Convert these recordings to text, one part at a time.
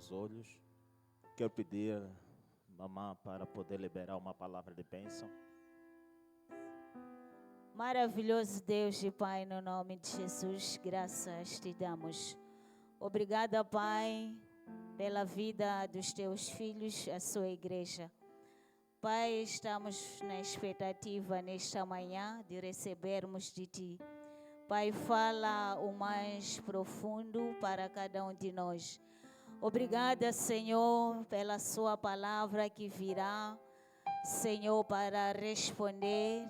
seus olhos. Quero pedir, mamãe, para poder liberar uma palavra de bênção. Maravilhoso Deus e Pai, no nome de Jesus, graças te damos. Obrigada, Pai, pela vida dos teus filhos, a sua igreja. Pai, estamos na expectativa nesta manhã de recebermos de Ti. Pai, fala o mais profundo para cada um de nós. Obrigada, Senhor, pela sua palavra que virá, Senhor, para responder.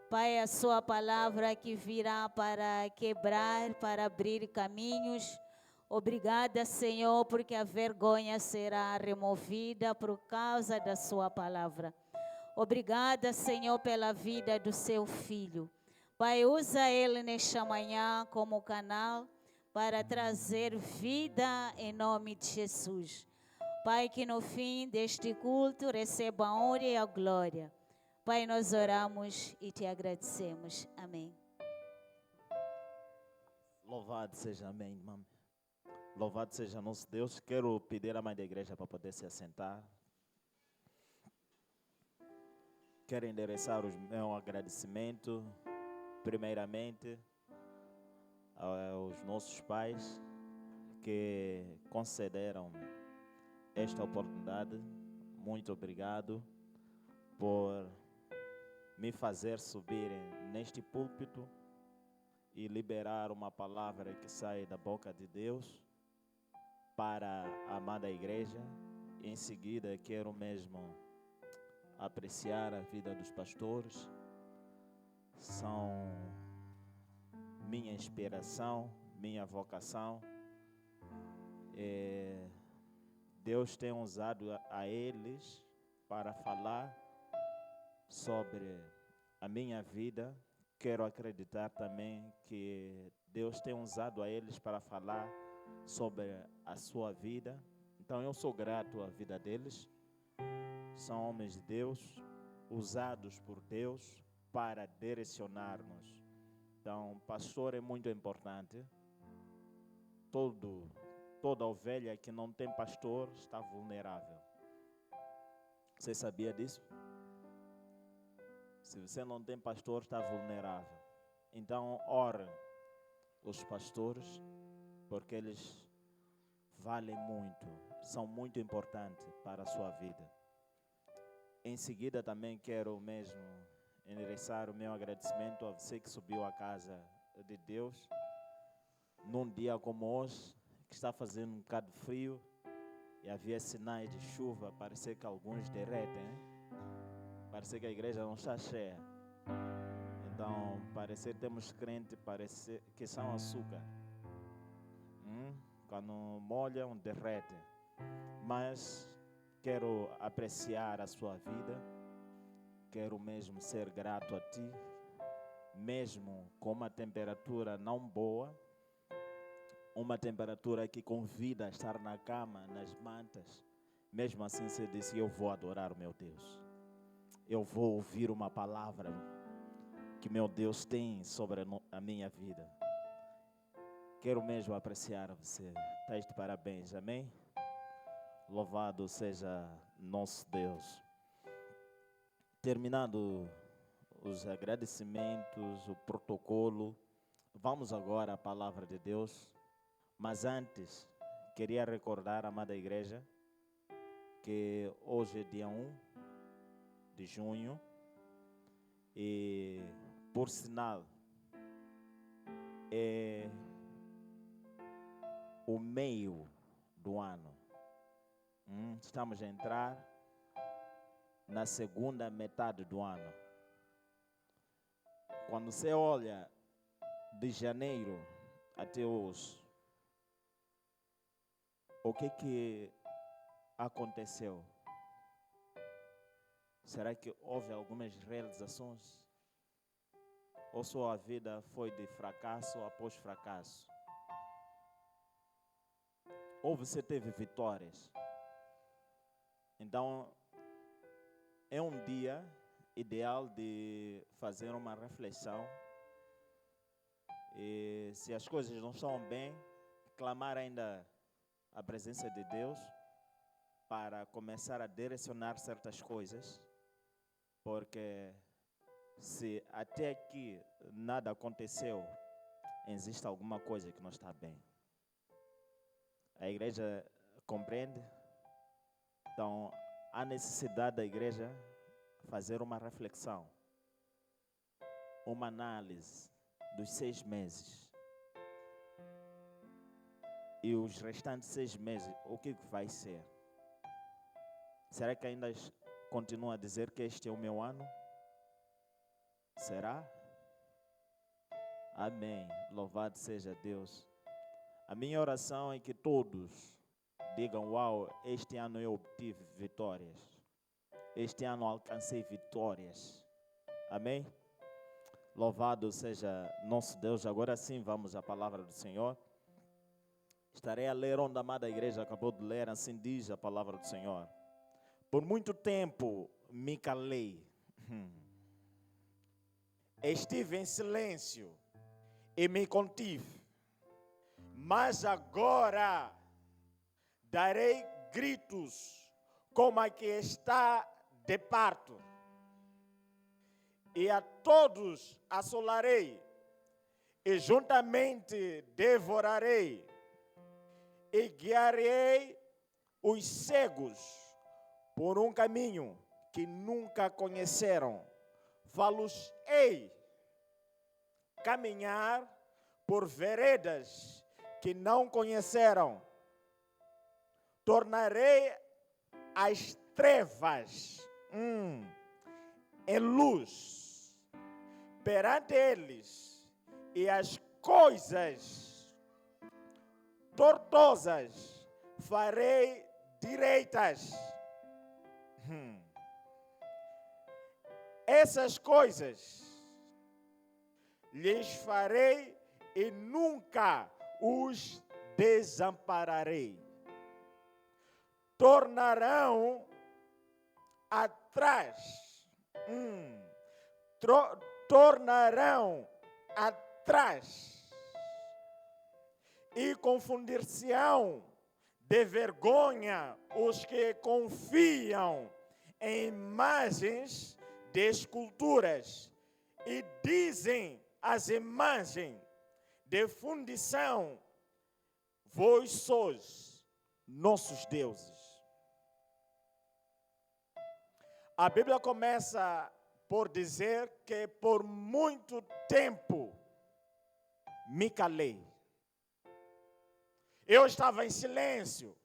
Pai, a sua palavra que virá para quebrar, para abrir caminhos. Obrigada, Senhor, porque a vergonha será removida por causa da sua palavra. Obrigada, Senhor, pela vida do seu filho. Pai, usa ele nesta manhã como canal para trazer vida em nome de Jesus. Pai, que no fim deste culto receba a honra e a glória. Pai, nós oramos e te agradecemos. Amém. Louvado seja, amém, irmã. Louvado seja nosso Deus. Quero pedir à mãe da igreja para poder se assentar. Quero endereçar o meu agradecimento, primeiramente, aos nossos pais que concederam esta oportunidade. Muito obrigado por me fazer subir neste púlpito e liberar uma palavra que sai da boca de Deus para a amada igreja. Em seguida, quero mesmo apreciar a vida dos pastores. São minha inspiração, minha vocação. Deus tem usado a eles para falar sobre a minha vida. Quero acreditar também que Deus tem usado a eles para falar sobre a sua vida. Então eu sou grato à vida deles. São homens de Deus, usados por Deus para direcionar-nos. Então, pastor é muito importante. Toda ovelha que não tem pastor está vulnerável. Você sabia disso? Se você não tem pastor, está vulnerável. Então, ore os pastores, porque eles valem muito, são muito importantes para a sua vida. Em seguida, também quero mesmo endereçar o meu agradecimento a você que subiu à casa de Deus num dia como hoje, que está fazendo um bocado de frio e havia sinais de chuva. Parece que alguns derretem, hein? Parece que a igreja não está cheia. Então, parece que temos crentes, parece que são açúcar. Quando molham, derretem. Mas quero apreciar a sua vida. Quero mesmo ser grato a ti. Mesmo com uma temperatura não boa, uma temperatura que convida a estar na cama, nas mantas. Mesmo assim você disse, eu vou adorar o meu Deus. Eu vou ouvir uma palavra que meu Deus tem sobre a minha vida. Quero mesmo apreciar você. Estás de parabéns, amém? Louvado seja nosso Deus. Terminado os agradecimentos, o protocolo, vamos agora à palavra de Deus. Mas antes, queria recordar, amada igreja, que hoje é dia 1 de junho e, por sinal, é o meio do ano. Estamos a entrar na segunda metade do ano. Quando você olha de janeiro até hoje, o que aconteceu? Será que houve algumas realizações? Ou só a vida foi de fracasso após fracasso? Ou você teve vitórias? Então, é um dia ideal de fazer uma reflexão. E se as coisas não estão bem, clamar ainda a presença de Deus para começar a direcionar certas coisas, porque se até aqui nada aconteceu, existe alguma coisa que não está bem. A igreja compreende? Então, há necessidade da igreja fazer uma reflexão, uma análise dos 6 meses. E os restantes 6 meses, o que vai ser? Será que ainda continua a dizer que este é o meu ano? Será? Amém. Louvado seja Deus. A minha oração é que todos digam: uau, este ano eu obtive vitórias. Este ano alcancei vitórias. Amém? Louvado seja nosso Deus. Agora sim, vamos à palavra do Senhor. Estarei a ler onde a amada igreja acabou de ler, assim diz a palavra do Senhor. Por muito tempo me calei. Estive em silêncio e me contive. Mas agora darei gritos como a que está de parto. E a todos assolarei, e juntamente devorarei, e guiarei os cegos por um caminho que nunca conheceram. Fá-los-ei caminhar por veredas que não conheceram. Tornarei as trevas em luz perante eles, e as coisas tortuosas farei direitas. Essas coisas lhes farei e nunca os desampararei. Tornarão atrás. Tornarão atrás e confundir-se-ão de vergonha os que confiam em imagens de esculturas e dizem as imagens de fundição: vós sois nossos deuses. A Bíblia começa por dizer que por muito tempo me calei. Eu estava em silêncio.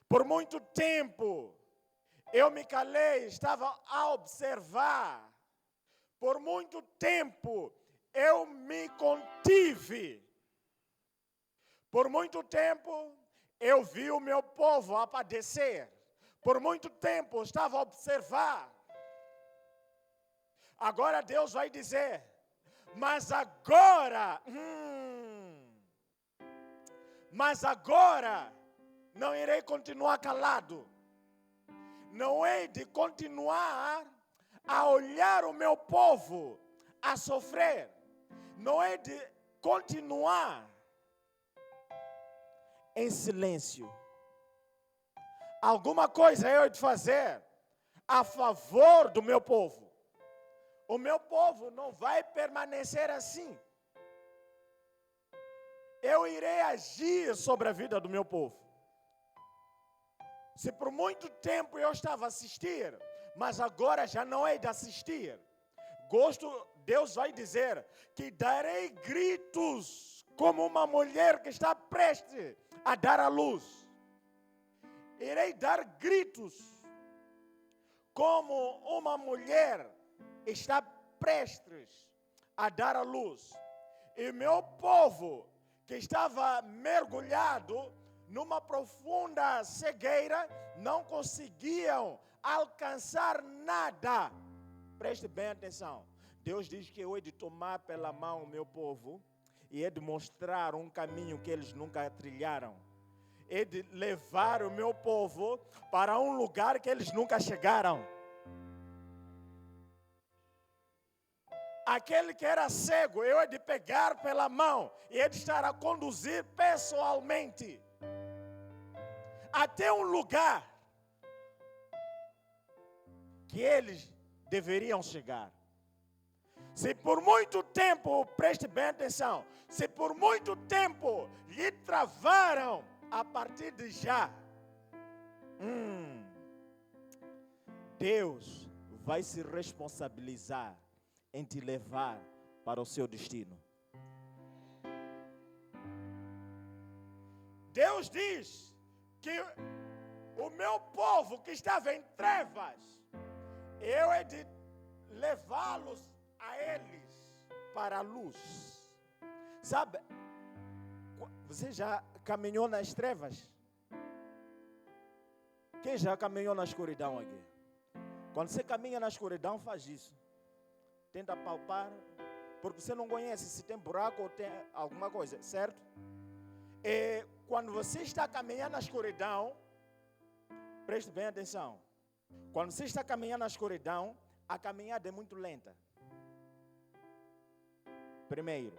Por muito tempo eu me calei, estava a observar. Por muito tempo eu me contive. Por muito tempo eu vi o meu povo a padecer. Por muito tempo eu estava a observar. Agora Deus vai dizer: mas agora não irei continuar calado. Não hei de continuar a olhar o meu povo a sofrer. Não hei de continuar em silêncio. Alguma coisa eu hei de fazer a favor do meu povo. O meu povo não vai permanecer assim. Eu irei agir sobre a vida do meu povo. Se por muito tempo eu estava a assistir, mas agora já não hei de assistir. Deus vai dizer que darei gritos como uma mulher que está prestes a dar à luz. Irei dar gritos como uma mulher está prestes a dar à luz. E meu povo, que estava mergulhado numa profunda cegueira, não conseguiam alcançar nada. Preste bem atenção. Deus diz que eu hei de tomar pela mão o meu povo e hei de mostrar um caminho que eles nunca trilharam. Hei de levar o meu povo para um lugar que eles nunca chegaram. Aquele que era cego, eu hei de pegar pela mão e hei de estar a conduzir pessoalmente. até um lugar que eles deveriam chegar. Se por muito tempo, preste bem atenção, se por muito tempo lhe travaram a partir de já, Deus vai se responsabilizar em te levar para o seu destino. Deus diz que o meu povo que estava em trevas, eu hei de levá-los a eles para a luz. Sabe, você já caminhou nas trevas? Quem já caminhou na escuridão aqui? Quando você caminha na escuridão, faz isso. Tenta palpar, porque você não conhece se tem buraco ou tem alguma coisa, certo? E quando você está caminhando na escuridão, preste bem atenção. Quando você está caminhando na escuridão, a caminhada é muito lenta. Primeiro.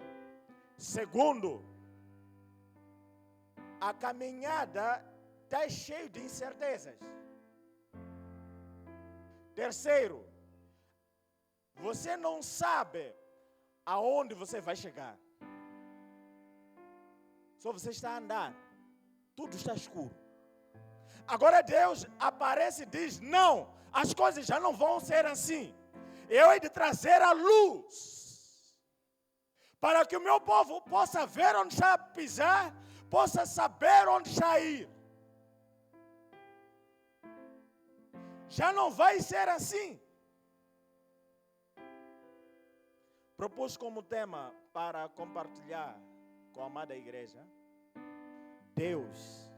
Segundo, a caminhada está cheia de incertezas. Terceiro, você não sabe aonde você vai chegar. Só você está a andar, tudo está escuro. Agora Deus aparece e diz: não, as coisas já não vão ser assim. Eu hei de trazer a luz, para que o meu povo possa ver onde está a pisar, possa saber onde está a ir. Já não vai ser assim. Propus como tema para compartilhar com a amada igreja: Deus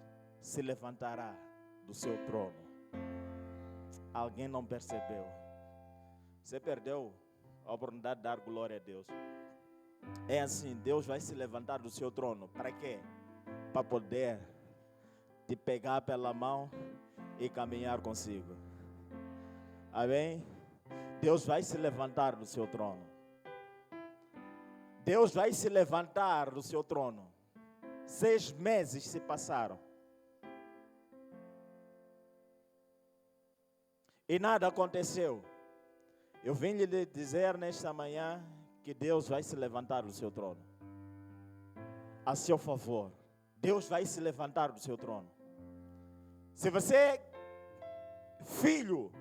se levantará do seu trono. Alguém não percebeu? Você perdeu a oportunidade de dar glória a Deus. É assim, Deus vai se levantar do seu trono. Para quê? Para poder te pegar pela mão e caminhar consigo. Amém? Deus vai se levantar do seu trono. Deus vai se levantar do seu trono. 6 meses se passaram. E nada aconteceu. Eu vim lhe dizer nesta manhã que Deus vai se levantar do seu trono. A seu favor. Deus vai se levantar do seu trono. Se você é filho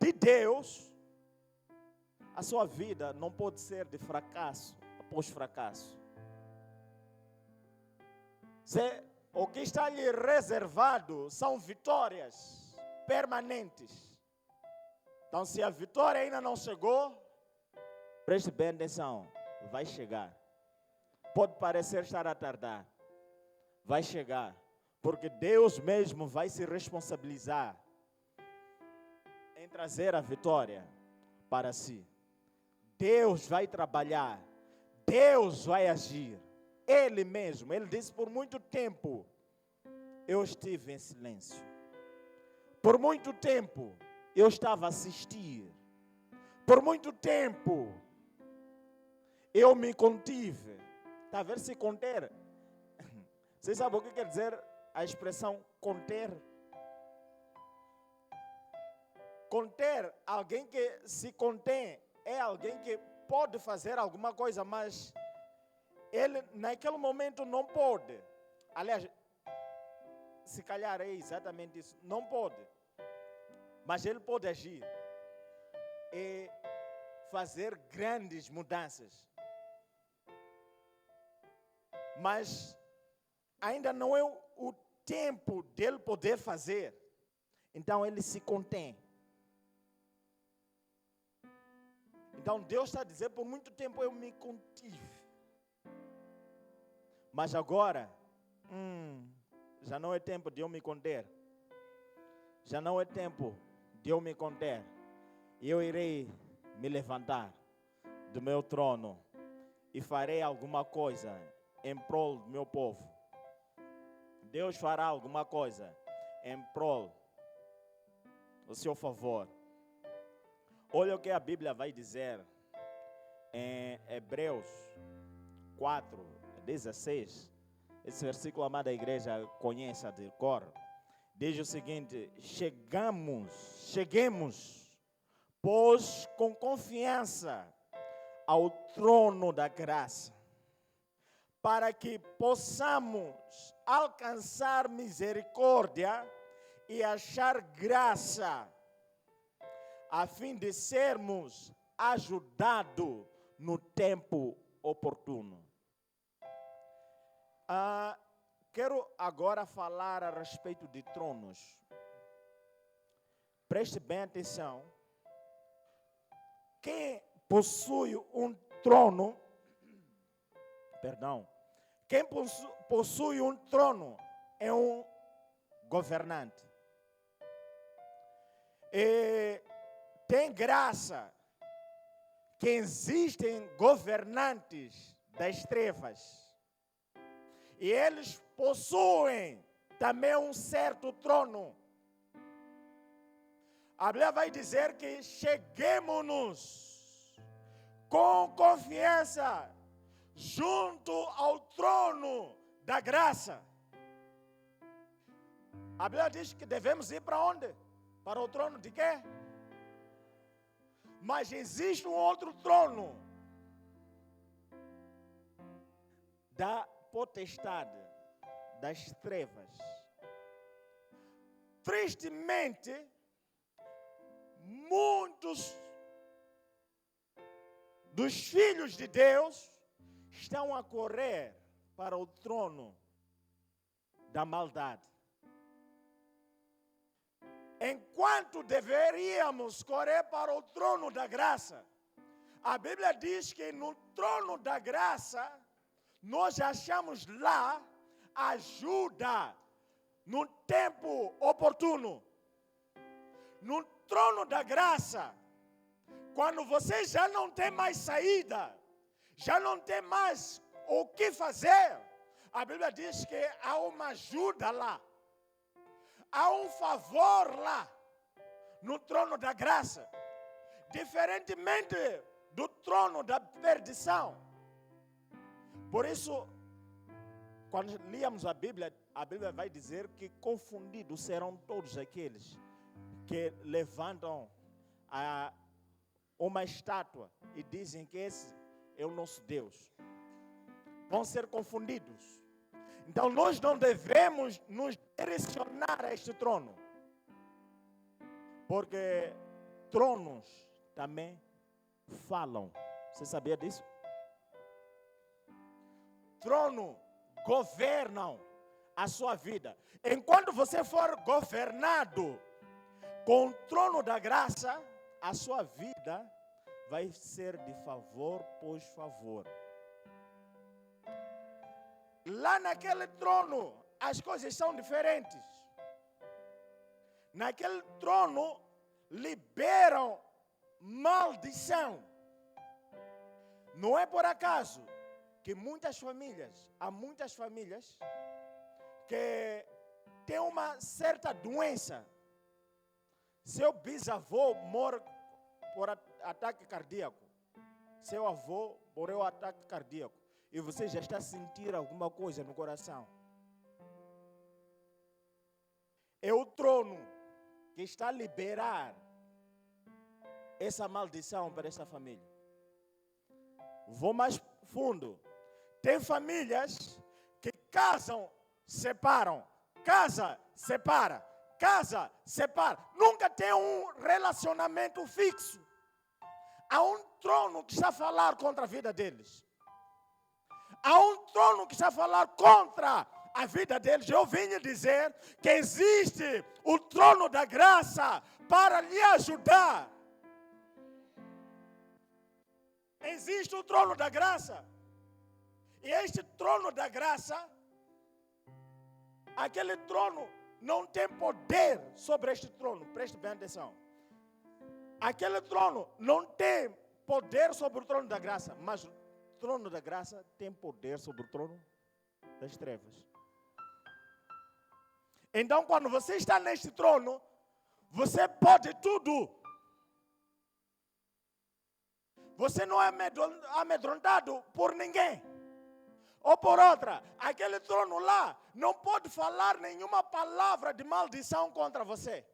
de Deus, a sua vida não pode ser de fracasso após fracasso. O que está lhe reservado são vitórias permanentes. Então, se a vitória ainda não chegou, preste bem atenção, vai chegar. Pode parecer estar a tardar, vai chegar, porque Deus mesmo vai se responsabilizar em trazer a vitória para si. Deus vai trabalhar, Deus vai agir. Ele mesmo, Ele disse: por muito tempo eu estive em silêncio. Por muito tempo eu estava a assistir. Por muito tempo eu me contive. Está a ver se conter? Vocês sabem o que quer dizer a expressão conter? Conter, alguém que se contém, é alguém que pode fazer alguma coisa, mas ele naquele momento não pode. Aliás, se calhar é exatamente isso, não pode. Mas ele pode agir e fazer grandes mudanças. Mas ainda não é o tempo dele poder fazer. Então ele se contém. Então Deus está a dizer: por muito tempo eu me contive. Mas agora, já não é tempo de eu me conter. Já não é tempo de eu me conter. Eu irei me levantar do meu trono e farei alguma coisa em prol do meu povo. Deus fará alguma coisa em prol do seu favor. Olha o que a Bíblia vai dizer em Hebreus 4:16. Esse versículo, amada igreja, conheça de cor. Diz o seguinte: cheguemos, pois com confiança ao trono da graça, para que possamos alcançar misericórdia e achar graça, a fim de sermos ajudados no tempo oportuno. Quero agora falar a respeito de tronos. Preste bem atenção. Quem possui um trono, quem possui um trono é um governante. E tem graça que existem governantes das trevas. E eles possuem também um certo trono. A Bíblia vai dizer que cheguemos-nos com confiança junto ao trono da graça. A Bíblia diz que devemos ir para onde? Para o trono de quê? Mas existe um outro trono da potestade das trevas. Tristemente, muitos dos filhos de Deus estão a correr para o trono da maldade, enquanto deveríamos correr para o trono da graça. A Bíblia diz que no trono da graça nós achamos lá ajuda no tempo oportuno. No trono da graça, quando você já não tem mais saída, já não tem mais o que fazer, a Bíblia diz que há uma ajuda lá, há um favor lá, no trono da graça, diferentemente do trono da perdição. Por isso, quando líamos a Bíblia vai dizer que confundidos serão todos aqueles que levantam uma estátua e dizem que esse é o nosso Deus. Vão ser confundidos. Então nós não devemos nos direcionar a este trono, porque tronos também falam. Você sabia disso? Trono governam a sua vida. Enquanto você for governado com o trono da graça, a sua vida vai ser de favor por favor. Lá naquele trono, as coisas são diferentes. Naquele trono, liberam maldição. Não é por acaso que há muitas famílias que têm uma certa doença. Seu bisavô morre por ataque cardíaco. Seu avô morreu por ataque cardíaco. E você já está a sentir alguma coisa no coração. É o trono que está a liberar essa maldição para essa família. Vou mais fundo. Tem famílias que casam, separam, casa, separa, casa, separa. Nunca tem um relacionamento fixo. Há um trono que está a falar contra a vida deles. Há um trono que está a falar contra a vida deles. Eu vim dizer que existe o trono da graça para lhe ajudar. Existe o trono da graça. E este trono da graça, aquele trono não tem poder sobre este trono. Preste bem atenção. Aquele trono não tem poder sobre o trono da graça, mas o trono da graça tem poder sobre o trono das trevas. Então, quando você está neste trono, você pode tudo. Você não é amedrontado por ninguém. Ou por outra, aquele trono lá não pode falar nenhuma palavra de maldição contra você.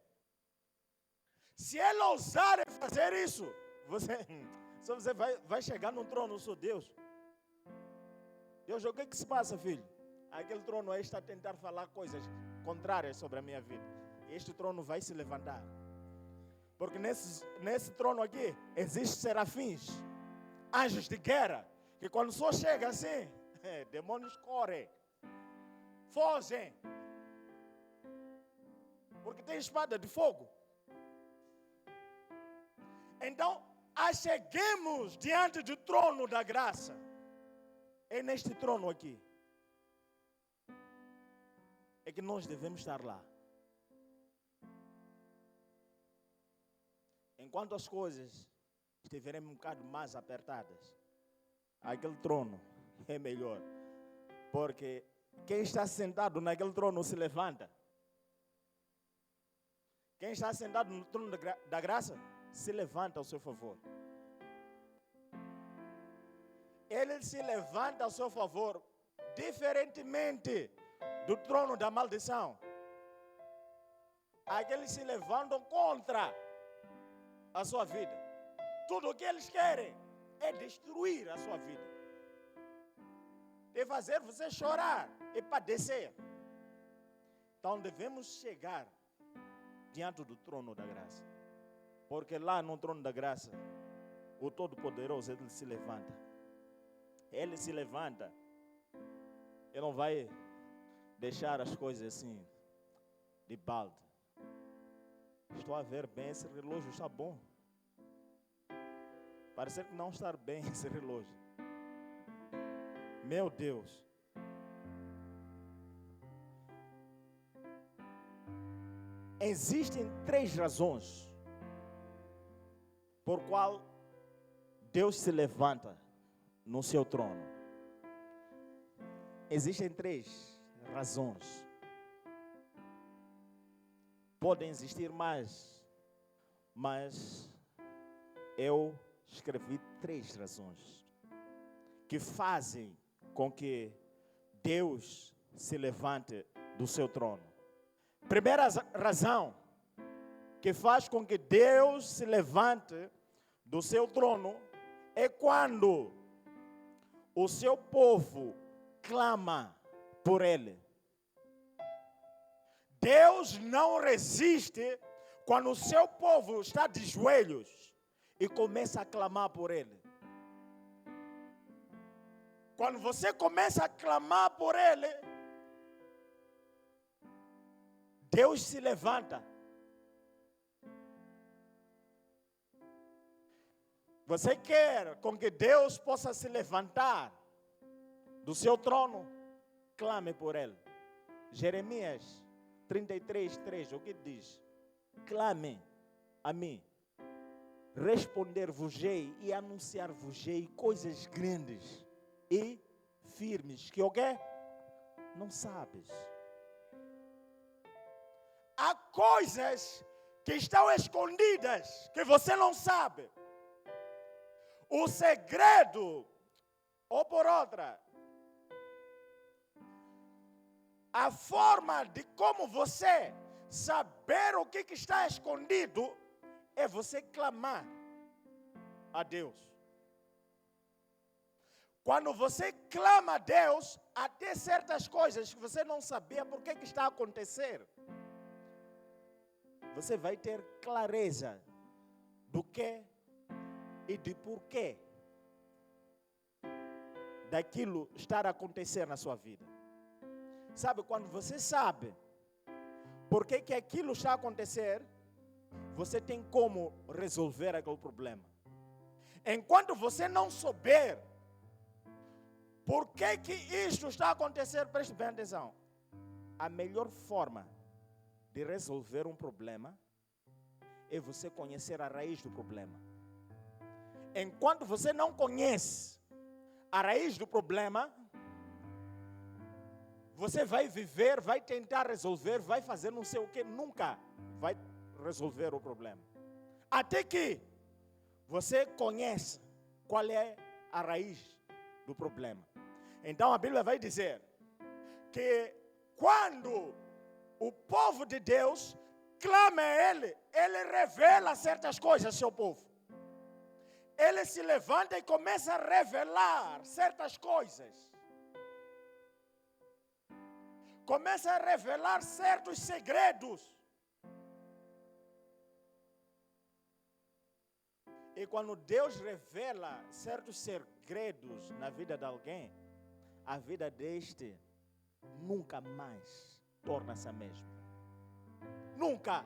Se ele ousar fazer isso, você vai chegar no trono do seu Deus. Deus, o que se passa, filho? Aquele trono aí está a tentar falar coisas contrárias sobre a minha vida. Este trono vai se levantar. Porque nesse trono aqui, existem serafins, anjos de guerra, que quando só chega assim, demônios correm, fogem. Porque tem espada de fogo. Então, acheguemos diante do trono da graça. É neste trono aqui. É que nós devemos estar lá. Enquanto as coisas estiverem um bocado mais apertadas, aquele trono é melhor. Porque quem está sentado naquele trono se levanta. Quem está sentado no trono da graça se levanta ao seu favor. Ele se levanta ao seu favor, diferentemente do trono da maldição. Aqueles se levantam contra a sua vida. Tudo o que eles querem é destruir a sua vida. É fazer você chorar e padecer. Então devemos chegar diante do trono da graça. Porque lá no trono da graça, o Todo-Poderoso, ele se levanta. Ele se levanta. Ele não vai deixar as coisas assim, de balde. Estou a ver bem, esse relógio está bom. Parece que não está bem esse relógio. Meu Deus. Existem 3 razões por qual Deus se levanta no seu trono. Existem 3 razões. Podem existir mais, mas eu escrevi 3 razões que fazem com que Deus se levante do seu trono. Primeira razão que faz com que Deus se levante do seu trono é quando o seu povo clama por Ele. Deus não resiste quando o seu povo está de joelhos e começa a clamar por Ele. Quando você começa a clamar por Ele, Deus se levanta. Você quer com que Deus possa se levantar do seu trono? Clame por Ele. Jeremias 33:3, o que diz? Clame a mim, responder-vos-ei e anunciar-vos-ei coisas grandes e firmes, que o quê? Não sabes. Há coisas que estão escondidas, que você não sabe. O segredo, ou por outra, a forma de como você saber o que está escondido é você clamar a Deus. Quando você clama a Deus, até certas coisas que você não sabia por que está a acontecer, você vai ter clareza do que e de porquê daquilo estar a acontecer na sua vida. Sabe, quando você sabe por que aquilo está a acontecer, você tem como resolver aquele problema. Enquanto você não souber por que isto está a acontecer, preste bem atenção. A melhor forma de resolver um problema é você conhecer a raiz do problema. Enquanto você não conhece a raiz do problema, você vai viver, vai tentar resolver, vai fazer não sei o que, nunca vai resolver o problema. Até que você conhece qual é a raiz do problema. Então a Bíblia vai dizer que quando o povo de Deus clama a Ele, Ele revela certas coisas ao seu povo. Ele se levanta e começa a revelar certas coisas. Começa a revelar certos segredos. E quando Deus revela certos segredos na vida de alguém, a vida deste nunca mais torna-se a mesma. Nunca.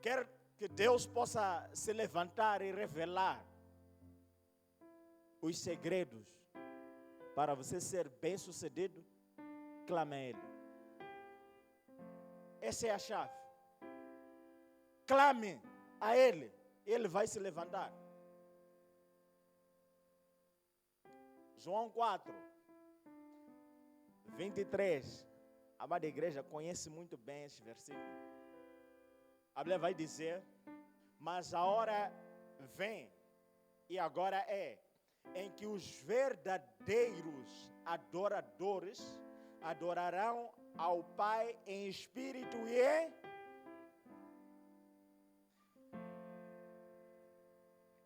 Quer que Deus possa se levantar e revelar os segredos para você ser bem-sucedido, clame a Ele. Essa é a chave. Clame a Ele, Ele vai se levantar. João 4, 23. A amada igreja conhece muito bem esse versículo. A Bíblia vai dizer: mas a hora vem, e agora é, em que os verdadeiros adoradores adorarão ao Pai em espírito e em...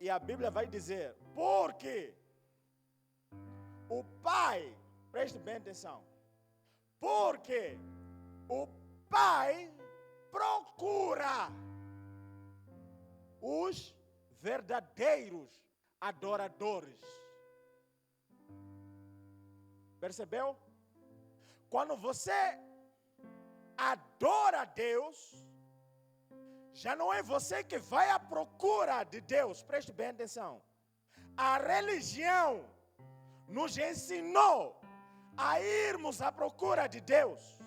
E a Bíblia vai dizer, porque o Pai, preste bem atenção, porque o Pai procura os verdadeiros adoradores. Percebeu? Quando você adora a Deus, já não é você que vai à procura de Deus. Preste bem atenção. A religião nos ensinou a irmos à procura de Deus.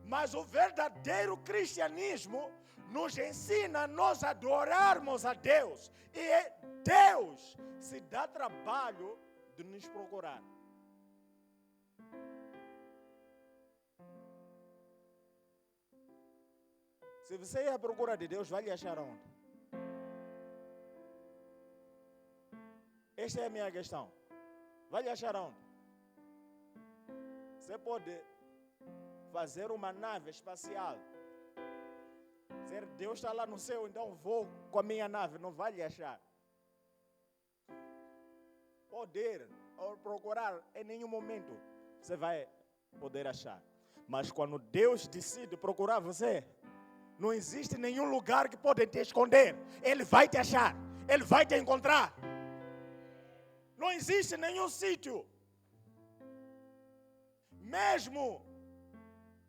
Mas o verdadeiro cristianismo nos ensina a nós adorarmos a Deus. E Deus se dá trabalho de nos procurar. Se você ir à procura de Deus, vai lhe achar onde? Esta é a minha questão. Vai lhe achar onde? Você pode fazer uma nave espacial. Dizer, Deus está lá no céu, então vou com a minha nave. Não vai lhe achar. Poder ou procurar em nenhum momento você vai poder achar. Mas quando Deus decide procurar você, não existe nenhum lugar que pode te esconder. Ele vai te achar. Ele vai te encontrar. Não existe nenhum sítio. Mesmo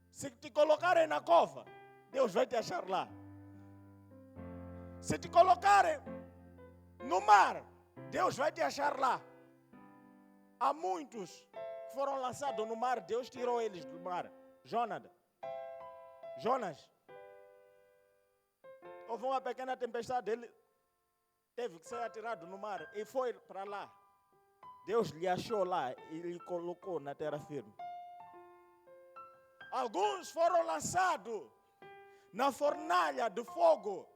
se te colocarem na cova, Deus vai te achar lá. Se te colocarem no mar, Deus vai te achar lá. Há muitos que foram lançados no mar, Deus tirou eles do mar. Jonas. Houve uma pequena tempestade, ele teve que ser atirado no mar e foi para lá. Deus lhe achou lá e lhe colocou na terra firme. Alguns foram lançados na fornalha de fogo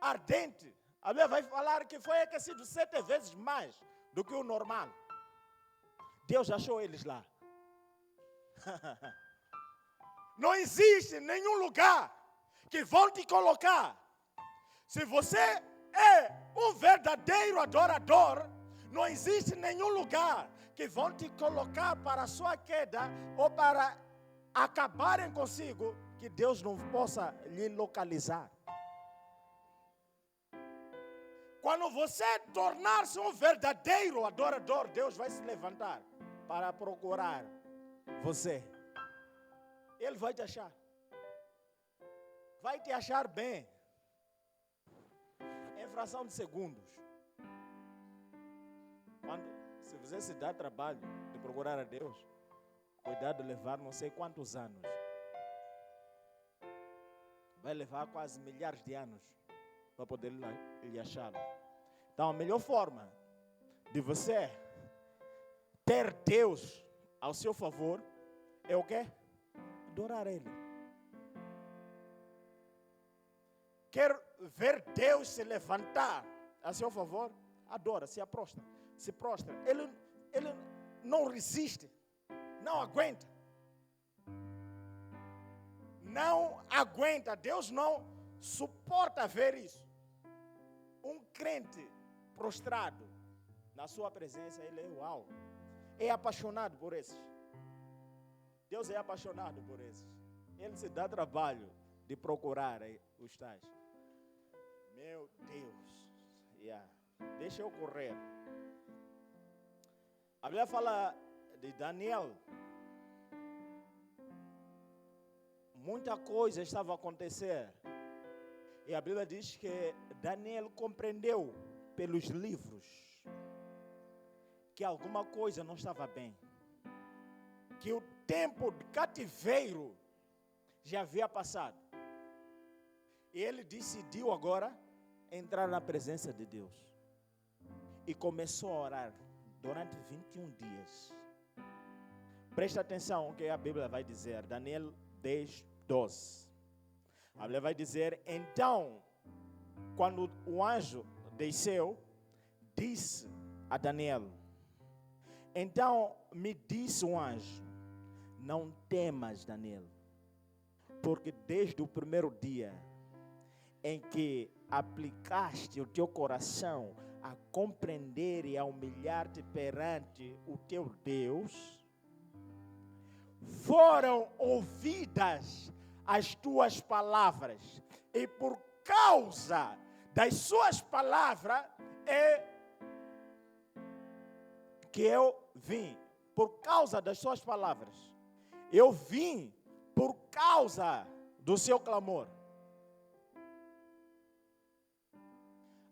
ardente. A Bíblia vai falar que foi aquecido 7 vezes mais do que o normal. Deus achou eles lá. Não existe nenhum lugar que vão te colocar. Se você é um verdadeiro adorador, não existe nenhum lugar que vão te colocar para a sua queda ou para acabarem consigo que Deus não possa lhe localizar. Quando você tornar-se um verdadeiro adorador, Deus vai se levantar para procurar você. Ele vai te achar. Vai te achar bem. Em fração de segundos. Se você se dá trabalho de procurar a Deus, cuidado de levar não sei quantos anos. Vai levar quase milhares de anos para poder lhe achá-lo. Então a melhor forma de você ter Deus ao seu favor é o quê? Adorar Ele. Quer ver Deus se levantar a seu favor? adora, se prostra. Ele não resiste, não aguenta. Não aguenta, Deus não suporta ver isso. Um crente prostrado na sua presença, ele é uau. É apaixonado por esses. Deus é apaixonado por esses. Ele se dá trabalho de procurar os tais. Meu Deus. Deixa eu correr. A Bíblia fala de Daniel. Muita coisa estava a acontecer. E a Bíblia diz que Daniel compreendeu pelos livros que alguma coisa não estava bem. Que o tempo de cativeiro já havia passado. E ele decidiu agora entrar na presença de Deus. E começou a orar durante 21 dias. Presta atenção o que a Bíblia vai dizer. Daniel 10, 12. A Bíblia vai dizer, então, quando o anjo desceu, disse a Daniel, então me disse o anjo, não temas, Daniel, porque desde o primeiro dia em que aplicaste o teu coração a compreender e a humilhar-te perante o teu Deus, foram ouvidas as tuas palavras, e por causa das suas palavras é que eu vim. Por causa das suas palavras, eu vim por causa do seu clamor.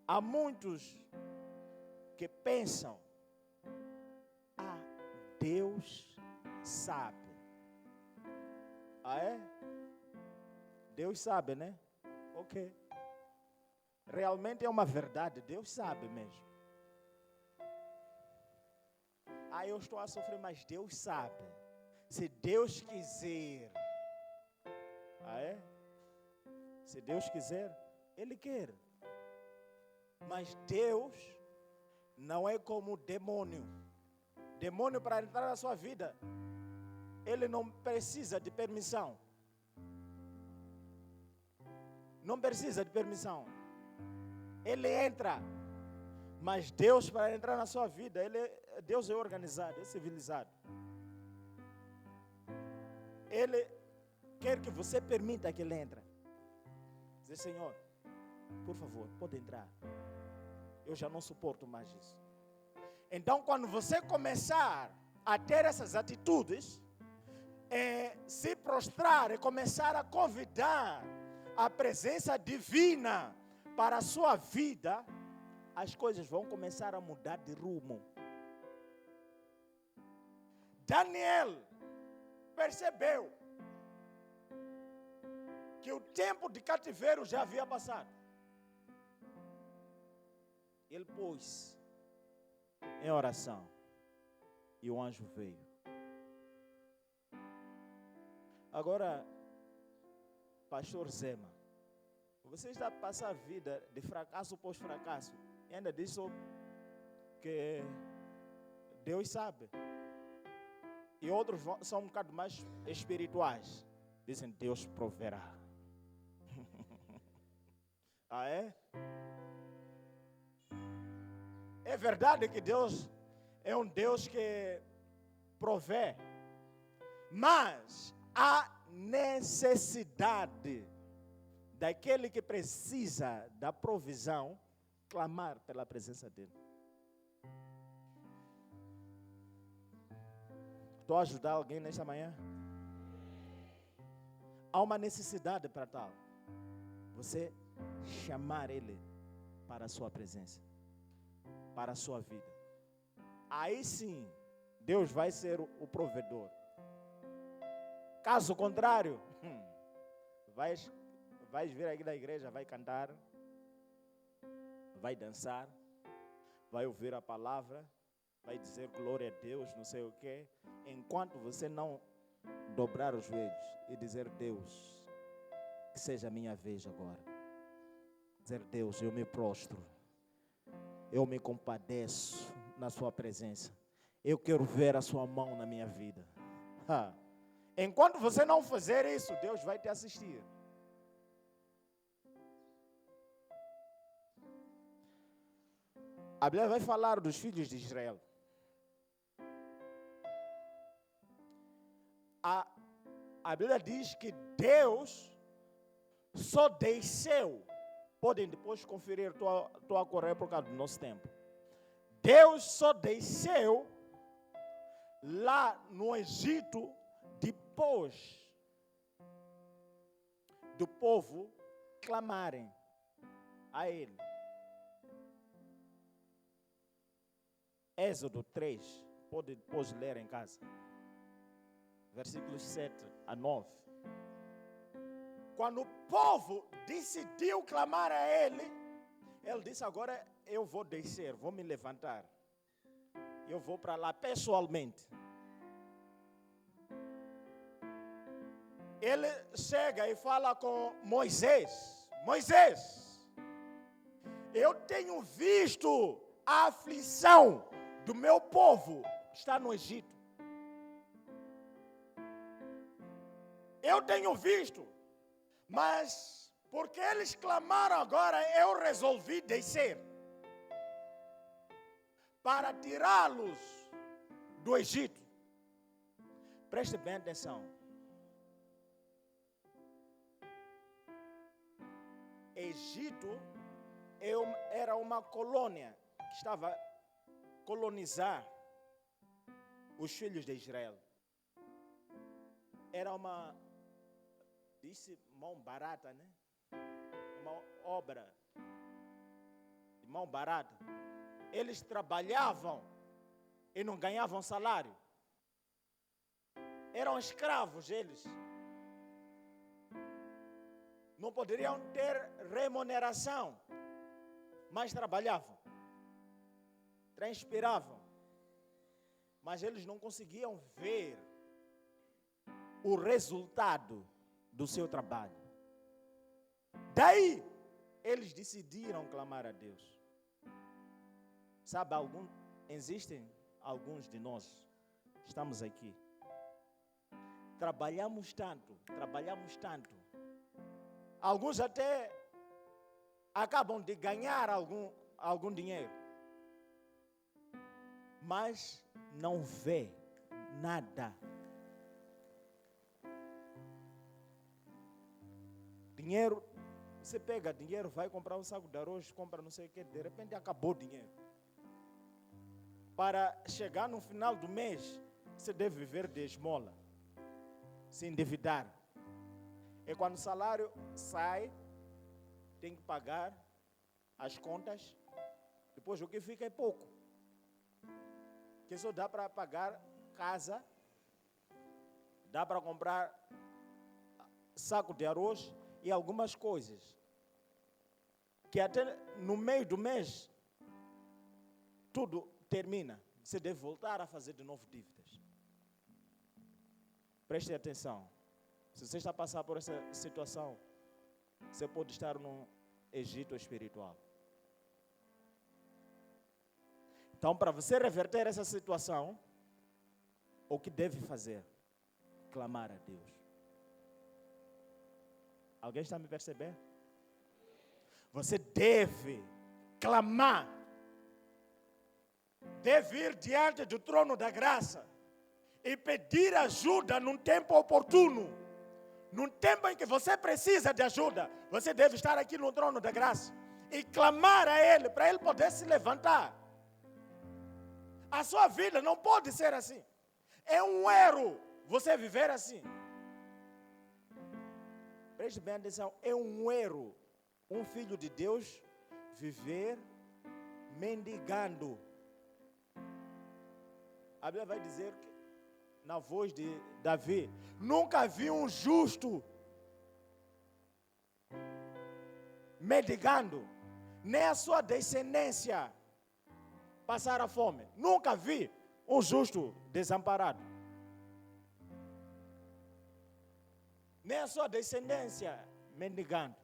Há muitos que pensam, Deus sabe. É? Deus sabe, né? Ok. Realmente é uma verdade, Deus sabe mesmo. Eu estou a sofrer, mas Deus sabe. Se Deus quiser. É? Se Deus quiser, Ele quer. Mas Deus não é como o demônio. Demônio, para entrar na sua vida, ele não precisa de permissão. Não precisa de permissão. Ele entra. Mas Deus, para entrar na sua vida, Deus é organizado, é civilizado. Ele quer que você permita que Ele entre. Dizer, Senhor, por favor, pode entrar. Eu já não suporto mais isso. Então, quando você começar a ter essas atitudes, se prostrar e começar a convidar a presença divina para a sua vida, as coisas vão começar a mudar de rumo. Daniel percebeu que o tempo de cativeiro já havia passado. Ele pôs em oração e o anjo veio. Agora, pastor Zema, você está a passar a vida de fracasso após fracasso e ainda diz que Deus sabe. E outros são um bocado mais espirituais. Dizem, Deus proverá. É? É verdade que Deus é um Deus que provê. Mas a necessidade daquele que precisa da provisão clamar pela presença dele. Estou a ajudar alguém nesta manhã? Há uma necessidade para tal. Você chamar ele para a sua presença, para a sua vida. Aí sim, Deus vai ser o provedor. Caso contrário, vai vir aqui da igreja, vai cantar, vai dançar, vai ouvir a palavra, vai dizer glória a Deus, não sei o quê, enquanto você não dobrar os joelhos e dizer, Deus, que seja a minha vez agora. Dizer, Deus, eu me prostro. eu me compadeço na sua presença. Eu quero ver a sua mão na minha vida. Enquanto você não fizer isso, Deus vai te assistir. A Bíblia vai falar dos filhos de Israel. A Bíblia diz que Deus só desceu. Podem depois conferir, estou a correr por causa do nosso tempo. Deus só desceu lá no Egito depois do povo clamarem a Ele. Êxodo 3, pode depois ler em casa. Versículos 7 a 9. Quando o povo decidiu clamar a Ele, Ele disse: agora eu vou descer, vou me levantar. Eu vou para lá pessoalmente. Ele chega e fala com Moisés: Moisés, eu tenho visto a aflição do meu povo que está no Egito. Eu tenho visto, mas porque eles clamaram agora, eu resolvi descer para tirá-los do Egito. Preste bem atenção. Egito era uma colônia que estava a colonizar os filhos de Israel. Era uma, disse, mão barata, né? Uma obra de mão barata. Eles trabalhavam e não ganhavam salário. Eram escravos eles. Não poderiam ter remuneração, mas trabalhavam, transpiravam, mas eles não conseguiam ver o resultado do seu trabalho. Daí, eles decidiram clamar a Deus. Sabe, existem alguns de nós, estamos aqui, trabalhamos tanto, alguns até acabam de ganhar algum dinheiro, mas não vê nada. Dinheiro, você pega dinheiro, vai comprar um saco de arroz, compra não sei o que, de repente acabou o dinheiro. Para chegar no final do mês, você deve viver de esmola, se endividar. E quando o salário sai, tem que pagar as contas, depois o que fica é pouco. Que só dá para pagar casa, dá para comprar saco de arroz e algumas coisas. Que até no meio do mês, tudo termina. Você deve voltar a fazer de novo dívidas. Preste atenção. Se você está passando por essa situação, você pode estar no Egito espiritual. Então, para você reverter essa situação, o que deve fazer? Clamar a Deus. Alguém está me percebendo? Você deve clamar. Deve ir diante do trono da graça e pedir ajuda num tempo oportuno. Num tempo em que você precisa de ajuda, você deve estar aqui no trono da graça e clamar a Ele, para Ele poder se levantar. A sua vida não pode ser assim. É um erro você viver assim. Preste bem atenção, é um erro um filho de Deus viver mendigando. A Bíblia vai dizer que, na voz de Davi, nunca vi um justo mendigando, nem a sua descendência passar a fome. Nunca vi um justo desamparado, nem a sua descendência mendigando.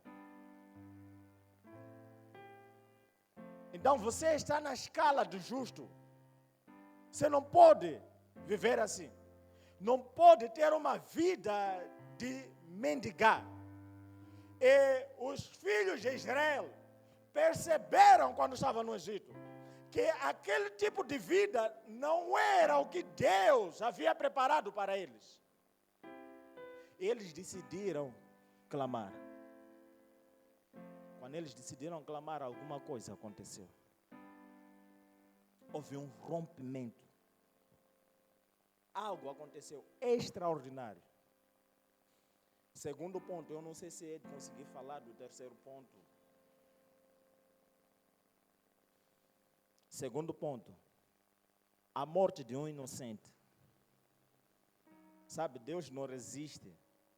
Então você está na escala do justo. Você não pode viver assim. Não pode ter uma vida de mendigar. E os filhos de Israel perceberam quando estavam no Egito que aquele tipo de vida não era o que Deus havia preparado para eles. Eles decidiram clamar. Quando eles decidiram clamar, alguma coisa aconteceu. Houve um rompimento. Algo aconteceu extraordinário. Segundo ponto, eu não sei se é de conseguir falar do terceiro ponto. Segundo ponto, a morte de um inocente. Sabe, Deus não resiste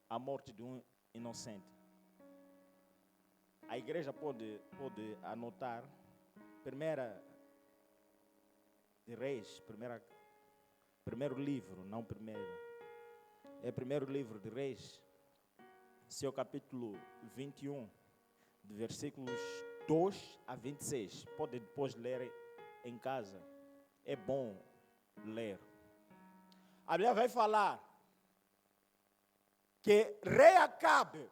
à morte de um inocente. A igreja pode anotar, primeira de Reis, primeiro livro, não primeiro. É primeiro livro de Reis, seu capítulo 21, de versículos 2 a 26. Pode depois ler em casa. É bom ler. A Bíblia vai falar que rei Acabe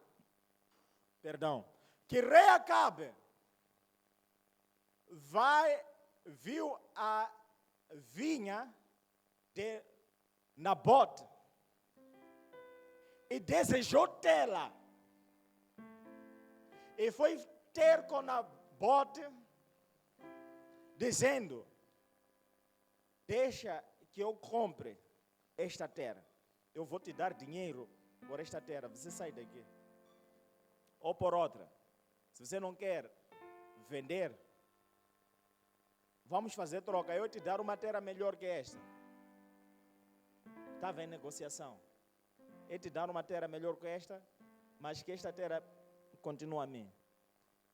viu a vinha de Nabote e desejou tê-la. E foi ter com Nabote, dizendo: deixa que eu compre esta terra. Eu vou te dar dinheiro por esta terra. Você sai daqui. Ou por outra. Se você não quer vender, vamos fazer troca. Eu te dar uma terra melhor que esta. Estava em negociação. Eu te dar uma terra melhor que esta, mas que esta terra continua a mim.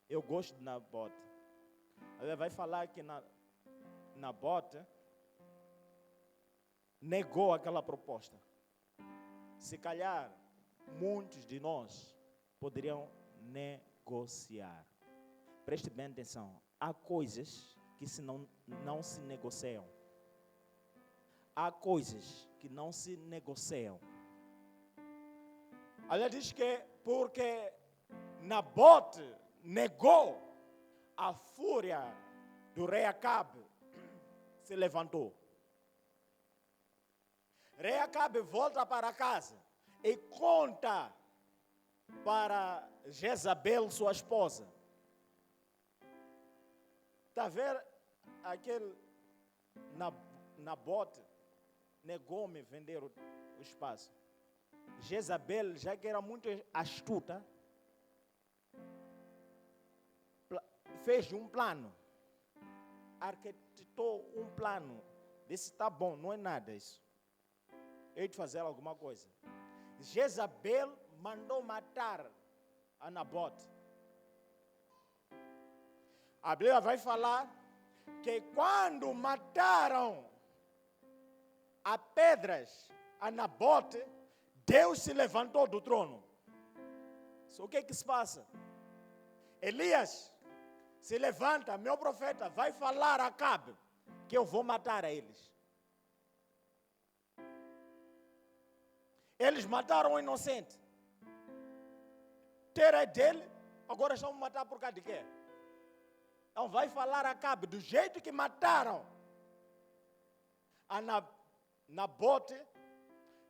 Eu gosto de Nabote. Ela vai falar que Nabote negou aquela proposta. Se calhar, muitos de nós poderiam negociar. Preste bem atenção. Há coisas que não se negociam. Há coisas que não se negociam. Ela diz que porque Nabote negou, a fúria do rei Acabe se levantou. Rei Acabe volta para casa e conta para Jezabel, sua esposa. Está a ver aquele Nabote negou-me vender o espaço. Jezabel, já que era muito astuta, fez um plano, arquitetou um plano, disse: está bom, não é nada isso, eu de fazer alguma coisa. Jezabel mandou matar a Nabote. A Bíblia vai falar que quando mataram a pedras a Nabote, Deus se levantou do trono. Só o que se passa? Elias se levanta, meu profeta, vai falar a Acabe que eu vou matar a eles. Eles mataram o inocente. Terra é dele, agora estão a matar por causa de quê? Então vai falar a Acabe do jeito que mataram a Nabote,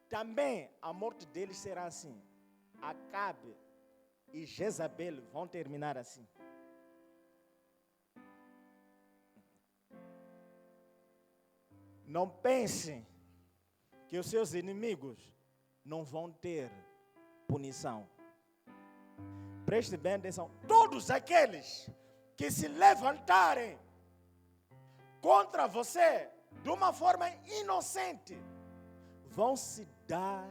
também a morte deles será assim. Acabe e Jezabel vão terminar assim. Não pensem que os seus inimigos não vão ter punição. Preste bem atenção. Todos aqueles que se levantarem contra você de uma forma inocente vão se dar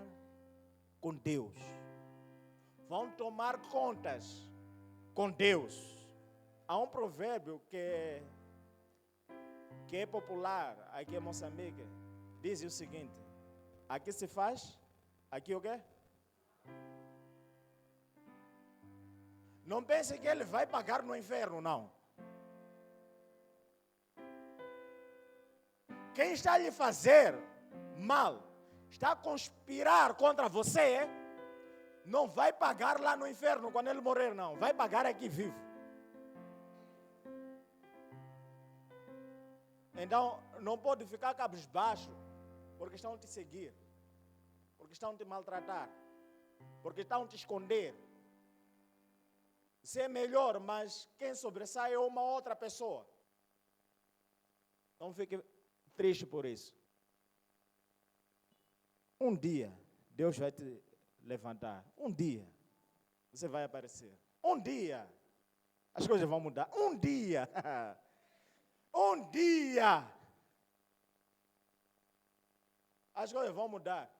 com Deus. Vão tomar contas com Deus. Há um provérbio que é popular aqui em Moçambique. Diz o seguinte: aqui se faz, aqui o quê? Não pense que ele vai pagar no inferno, não. quem está a lhe fazer mal, está a conspirar contra você, não vai pagar lá no inferno quando ele morrer, não. Vai pagar aqui vivo. Então, não pode ficar cabisbaixo, porque estão a te seguir, porque estão a te maltratar, porque estão a te esconder. Você é melhor, mas quem sobressai é uma outra pessoa. Não fique triste por isso. Um dia, Deus vai te levantar. Um dia, você vai aparecer. Um dia, as coisas vão mudar. Um dia. Um dia, as coisas vão mudar.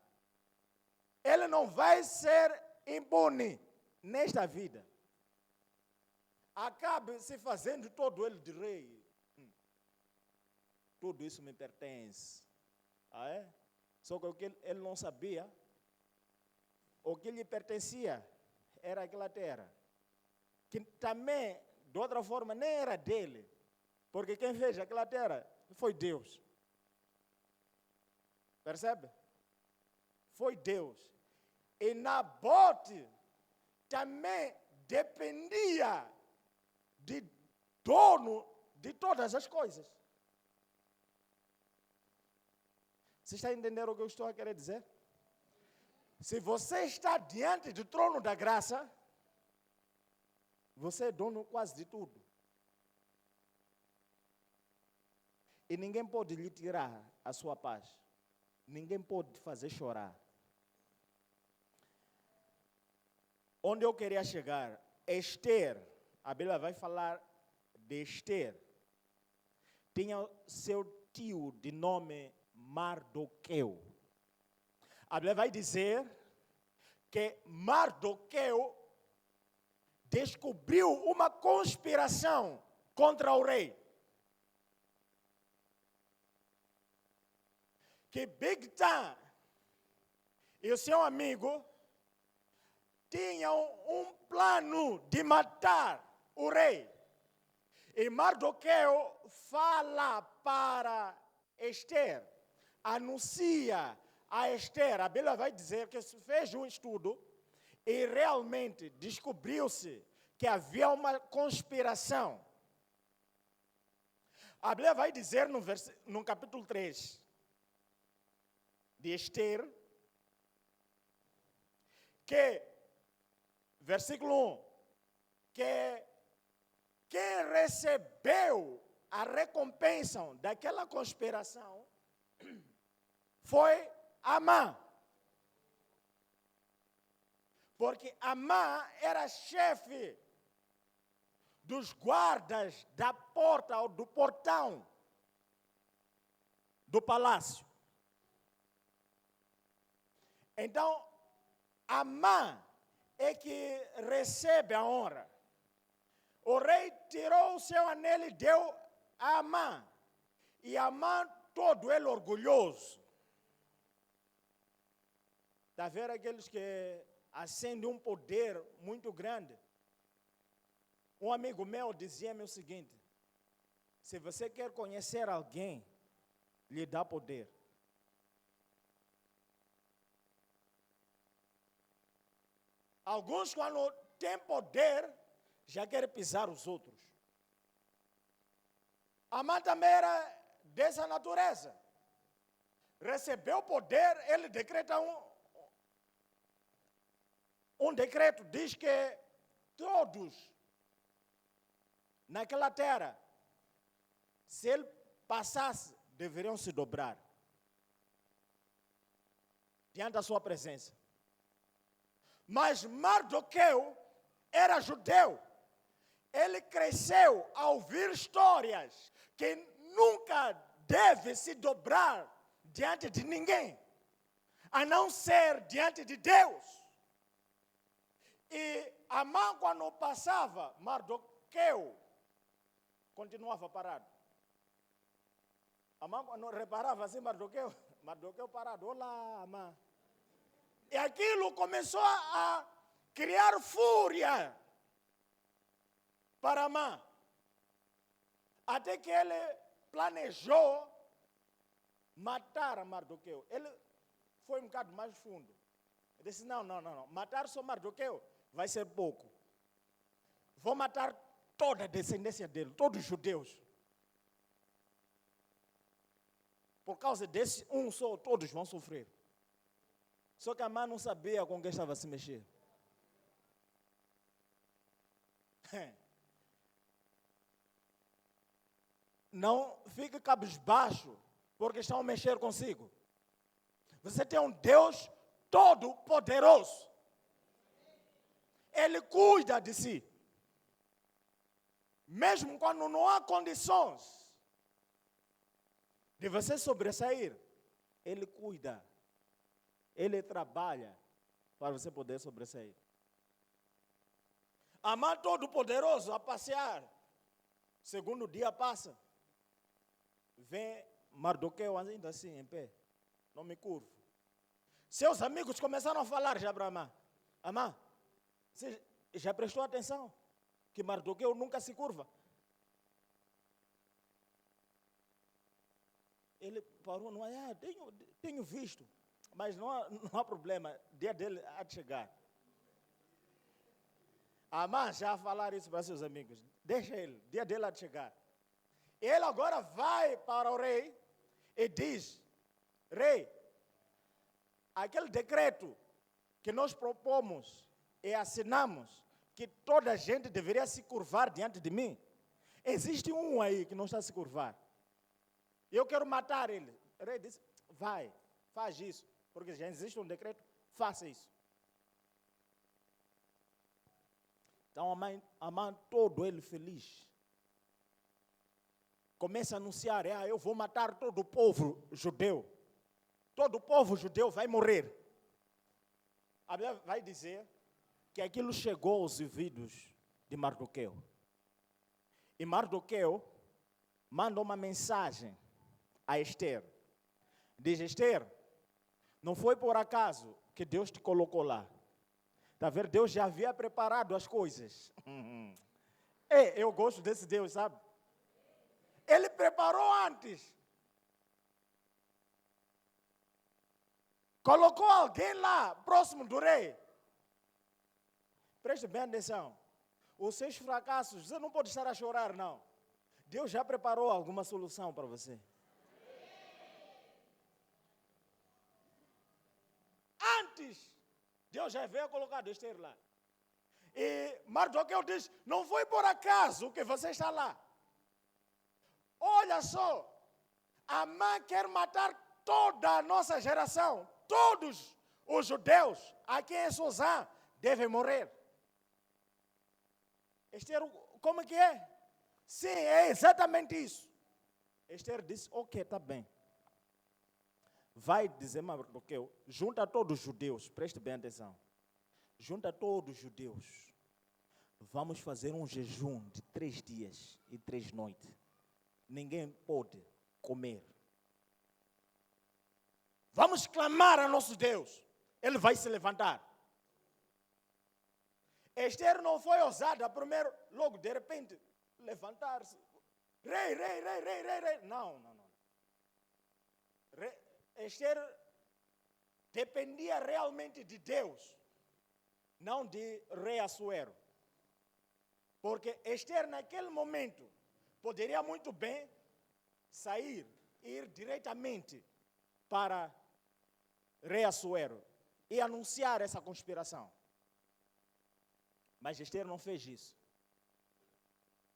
Ele não vai ser impune nesta vida. Acabe se fazendo todo ele de rei. Tudo isso me pertence. Ah, é? Só que o que ele não sabia, o que lhe pertencia era aquela terra. Que também, de outra forma, nem era dele. Porque quem fez aquela terra foi Deus. Percebe? Foi Deus. E Nabote também dependia de dono de todas as coisas. Você está entendendo o que eu estou a querer dizer? Se você está diante do trono da graça, você é dono quase de tudo. E ninguém pode lhe tirar a sua paz. Ninguém pode fazer chorar. Onde eu queria chegar? Esther, a Bíblia vai falar de Esther. Tinha seu tio de nome Mardoqueu. A Bíblia vai dizer que Mardoqueu descobriu uma conspiração contra o rei. Que Bigtan e o seu amigo tinham um plano de matar o rei. E Mardoqueu fala para Esther, anuncia a Esther. A Bíblia vai dizer que fez um estudo e realmente descobriu-se que havia uma conspiração. A Bíblia vai dizer no capítulo 3 de Esther, que, versículo 1, que quem recebeu a recompensa daquela conspiração foi Amã. Porque Amã era chefe dos guardas da porta ou do portão do palácio. Então, Amã é que recebe a honra. O rei tirou o seu anel e deu a Amã. E Amã, todo ele orgulhoso. Está a ver aqueles que acendem um poder muito grande? Um amigo meu dizia-me o seguinte: se você quer conhecer alguém, lhe dá poder. Alguns, quando têm poder, já querem pisar os outros. Amã também era dessa natureza. Recebeu poder, ele decreta um decreto, diz que todos naquela terra, se ele passasse, deveriam se dobrar diante da sua presença. Mas Mardoqueu era judeu. Ele cresceu a ouvir histórias que nunca deve se dobrar diante de ninguém, a não ser diante de Deus. E Amã, quando passava, Mardoqueu continuava parado. Amã, quando reparava assim, Mardoqueu parado. Olá, Amã. E aquilo começou a criar fúria para Amã. Até que ele planejou matar a Mardoqueu. Ele foi um bocado mais fundo. Ele disse, não. Matar só Mardoqueu vai ser pouco. Vou matar toda a descendência dele, todos os judeus. Por causa desse um só, todos vão sofrer. Só que a mãe não sabia com quem estava a se mexer. Não fique cabisbaixo, porque estão a mexer consigo. Você tem um Deus todo-poderoso. Ele cuida de si. Mesmo quando não há condições de você sobressair, Ele cuida. Ele trabalha para você poder sobressair. A mão todo-poderoso a passear. Segundo dia passa. Vem Mardoqueu ainda assim em pé. Não me curvo. Seus amigos começaram a falar já para Amã. Amã, você já prestou atenção? Que Mardoqueu nunca se curva. Ele parou, não é? Tenho visto. Mas não há problema. Dia dele há de chegar. Amã já a falar isso para seus amigos. Deixa ele, dia dele há de chegar. Ele agora vai para o rei e diz, rei, aquele decreto que nós propomos e assinamos, que toda a gente deveria se curvar diante de mim, existe um aí que não está a se curvar. Eu quero matar ele. O rei disse, vai, faz isso, porque já existe um decreto, faça isso. Então a mãe todo ele feliz. Começa a anunciar, eu vou matar todo o povo judeu. Todo o povo judeu vai morrer. A Bíblia vai dizer que aquilo chegou aos ouvidos de Mardoqueu. E Mardoqueu manda uma mensagem a Esther. Diz, Esther, não foi por acaso que Deus te colocou lá. Está vendo? Deus já havia preparado as coisas. Eu gosto desse Deus, sabe? Ele preparou antes. Colocou alguém lá, próximo do rei. Preste bem atenção. Os seus fracassos, você não pode estar a chorar, não. Deus já preparou alguma solução para você. Antes, Deus já havia colocado Esther lá. E Mardoqueu diz, não foi por acaso que você está lá. Olha só, Amã quer matar toda a nossa geração. Todos os judeus aqui em Suzã devem morrer. Esther, como que é? Sim, é exatamente isso. Esther disse, ok, está bem. Vai dizer Mardoqueu, junta todos os judeus, preste bem atenção. Junta todos os judeus. Vamos fazer um jejum de 3 dias e 3 noites. Ninguém pode comer. Vamos clamar a nosso Deus. Ele vai se levantar. Esther não foi ousada primeiro, logo de repente, levantar-se. Rei. Não. Esther dependia realmente de Deus, não de rei Assuero. Porque Esther naquele momento poderia muito bem sair, ir diretamente para rei Assuero e anunciar essa conspiração. Mas Esther não fez isso.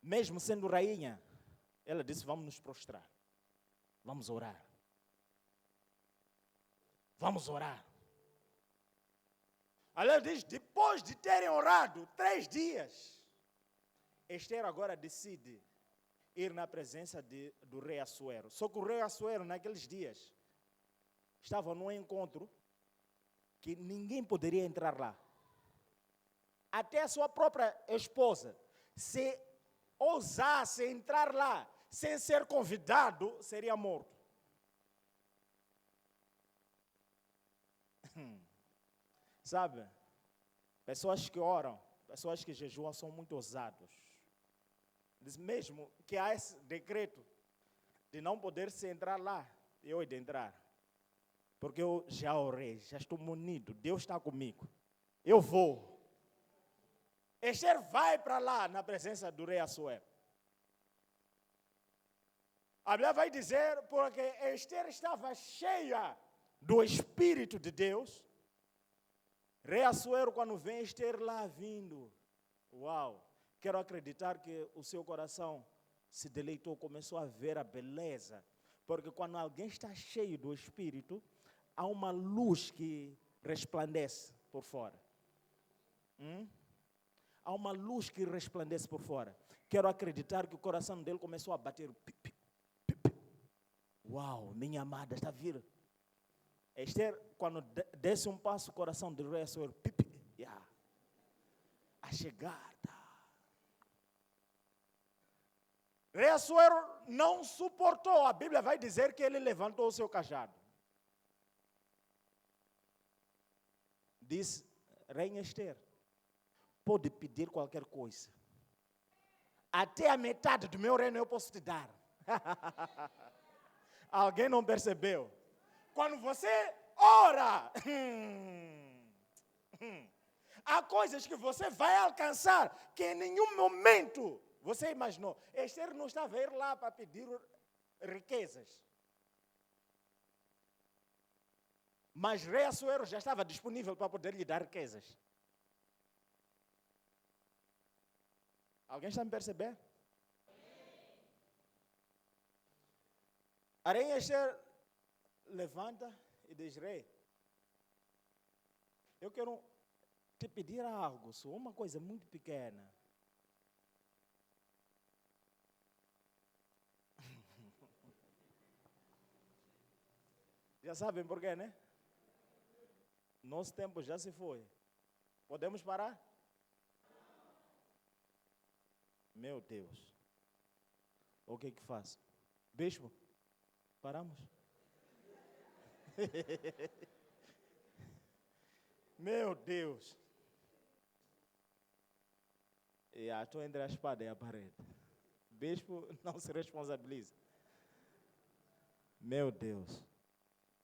Mesmo sendo rainha, ela disse, vamos nos prostrar. Vamos orar. Vamos orar. Ela diz, depois de terem orado 3 dias, Esther agora decide ir na presença do rei Assuero. Só que o rei Assuero, naqueles dias, estava num encontro que ninguém poderia entrar lá. Até a sua própria esposa, se ousasse entrar lá sem ser convidado, seria morto. Sabe, pessoas que oram, pessoas que jejuam são muito ousados. Diz mesmo que há esse decreto de não poder se entrar lá eu hei de entrar. Porque eu já orei, já estou munido. Deus está comigo. Eu vou. Esther vai para lá na presença do rei Assuero. A Bíblia vai dizer porque Esther estava cheia do Espírito de Deus. Rei Assuero, quando vem Esther lá vindo, uau, quero acreditar que o seu coração se deleitou, começou a ver a beleza. Porque quando alguém está cheio do Espírito, há uma luz que resplandece por fora. Há uma luz que resplandece por fora. Quero acreditar que o coração dele começou a bater. Uau, minha amada, está a vir. Esther, quando desce um passo, o coração do rei Assuero, a chegada. Rei Assuero não suportou. A Bíblia vai dizer que ele levantou o seu cajado. Diz, Rainha Esther, pode pedir qualquer coisa. Até a metade do meu reino eu posso te dar. Alguém não percebeu? Quando você ora, há coisas que você vai alcançar que em nenhum momento você imaginou. Esther não estava a ir lá para pedir riquezas. Mas rei Assuero já estava disponível para poder lhe dar riquezas. Alguém está a me perceber? A rainha Esther levanta e diz, rei, eu quero te pedir algo, só uma coisa muito pequena. Já sabem por quê, né? Nosso tempo já se foi. Podemos parar? Meu Deus. O que faço? Bispo, paramos? Meu Deus. Estou entre a espada e a parede. Bispo não se responsabiliza. Meu Deus.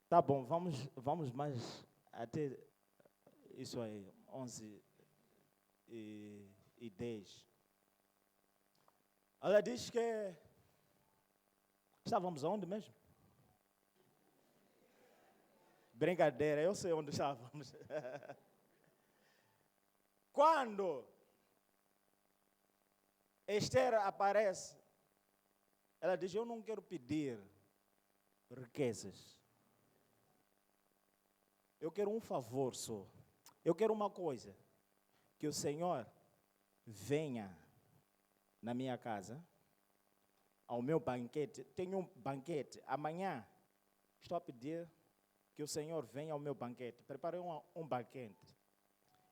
Tá bom, vamos mais até isso aí, 11 e 10. Ela diz que estávamos onde mesmo? Brincadeira, eu sei onde estávamos. Quando Esther aparece, ela diz, eu não quero pedir riquezas. Eu quero um favor só. Eu quero uma coisa. Que o Senhor venha na minha casa, ao meu banquete. Tenho um banquete. Amanhã estou a pedir que o Senhor venha ao meu banquete. Preparei um banquete.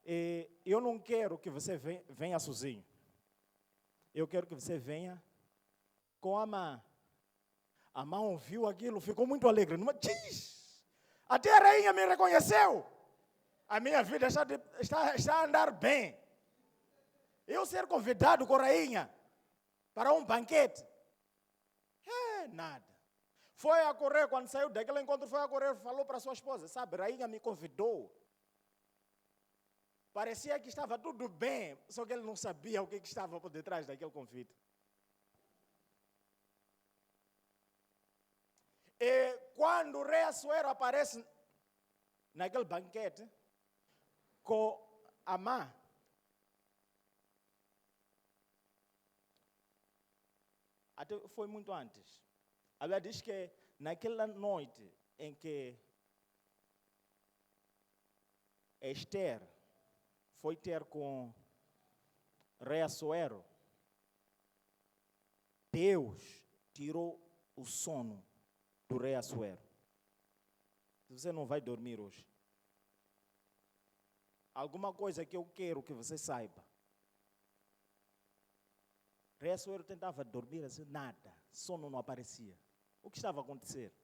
E eu não quero que você venha sozinho. Eu quero que você venha com a mãe. A mãe ouviu aquilo, ficou muito alegre. Até a rainha me reconheceu. A minha vida está a andar bem. Eu ser convidado com a rainha para um banquete. Nada. Foi a correr, quando saiu daquele encontro, foi a correr, falou para sua esposa, sabe, a rainha me convidou. Parecia que estava tudo bem, só que ele não sabia o que estava por detrás daquele convite. E quando o rei Assuero aparece naquele banquete com Amã, até foi muito antes. A Bíblia diz que naquela noite em que Esther foi ter com o rei Assuero, Deus tirou o sono do rei Assuero. Você não vai dormir hoje. Alguma coisa que eu quero que você saiba. O rei Assuero tentava dormir assim, nada, sono não aparecia. O que estava a acontecer?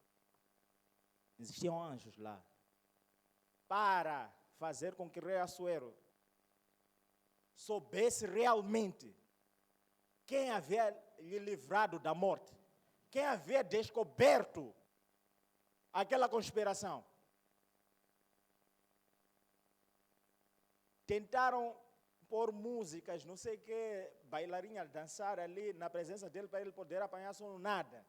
Existiam anjos lá para fazer com que o rei Assuero soubesse realmente quem havia lhe livrado da morte, quem havia descoberto aquela conspiração. Tentaram pôr músicas, não sei o que, bailarinhas dançar ali na presença dele para ele poder apanhar sono, nada.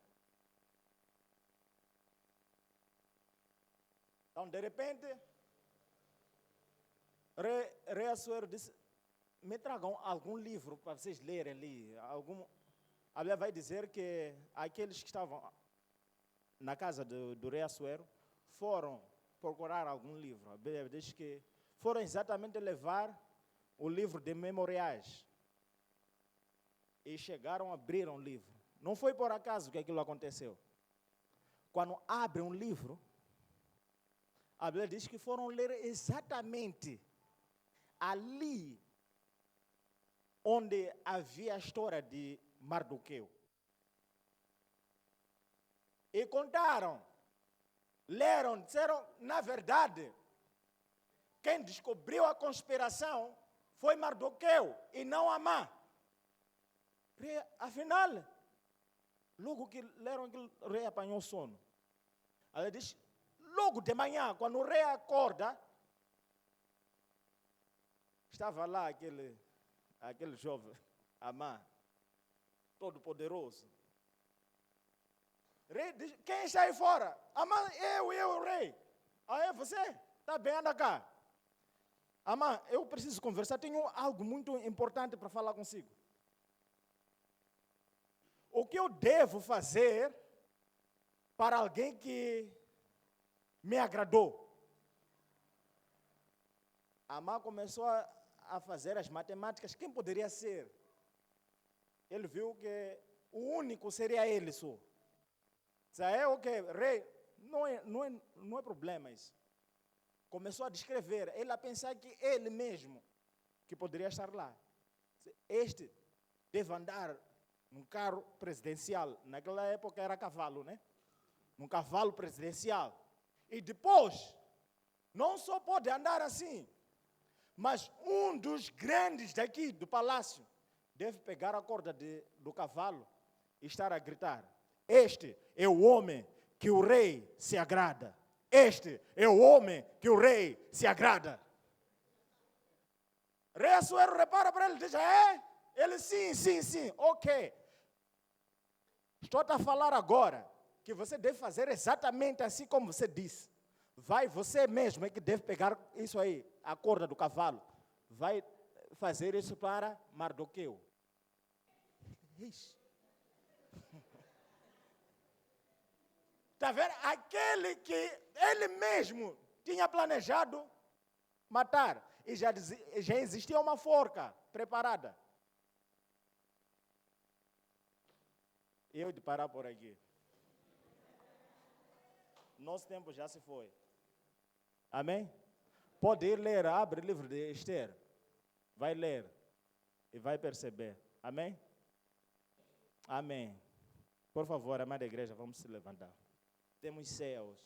Então, de repente, Rei Assuero disse, me tragam algum livro para vocês lerem ali. A Bíblia vai dizer que aqueles que estavam na casa do Rei Assuero foram procurar algum livro. A Bíblia diz que foram exatamente levar o livro de memoriais. E chegaram a abrir um livro. Não foi por acaso que aquilo aconteceu. Quando abrem um livro, a Bíblia diz que foram ler exatamente ali onde havia a história de Mardoqueu. E contaram, leram, disseram, na verdade, quem descobriu a conspiração foi Mardoqueu e não Amã. Afinal, logo que leram aquilo, o rei apanhou sono. Ela diz, logo de manhã, quando o rei acorda, estava lá aquele jovem, Amã, todo poderoso. Rei diz, quem está aí fora? Amã, eu, rei. Ah, é você? Está bem, anda cá. Amã, eu preciso conversar, tenho algo muito importante para falar consigo. O que eu devo fazer para alguém que me agradou? Amã começou a fazer as matemáticas, quem poderia ser? Ele viu que o único seria ele só. Disse, ok, rei, não é problema isso. Começou a descrever, ele a pensar que ele mesmo que poderia estar lá. Este deve andar num carro presidencial. Naquela época era cavalo, né? Num cavalo presidencial. E depois, não só pode andar assim, mas um dos grandes daqui do palácio deve pegar a corda do cavalo e estar a gritar, este é o homem que o rei se agrada. Este é o homem que o rei se agrada. Rei Assuero repara para ele e diz, Ele, sim, ok. Estou a falar agora que você deve fazer exatamente assim como você disse. Vai, você mesmo é que deve pegar isso aí, a corda do cavalo. Vai fazer isso para Mardoqueu. Está vendo? Aquele que ele mesmo tinha planejado matar. E já existia uma forca preparada. Eu de parar por aqui. Nosso tempo já se foi. Amém? Pode ir ler, abre o livro de Esther. Vai ler e vai perceber. Amém? Amém. Por favor, amada igreja, vamos se levantar. Temos ceia hoje.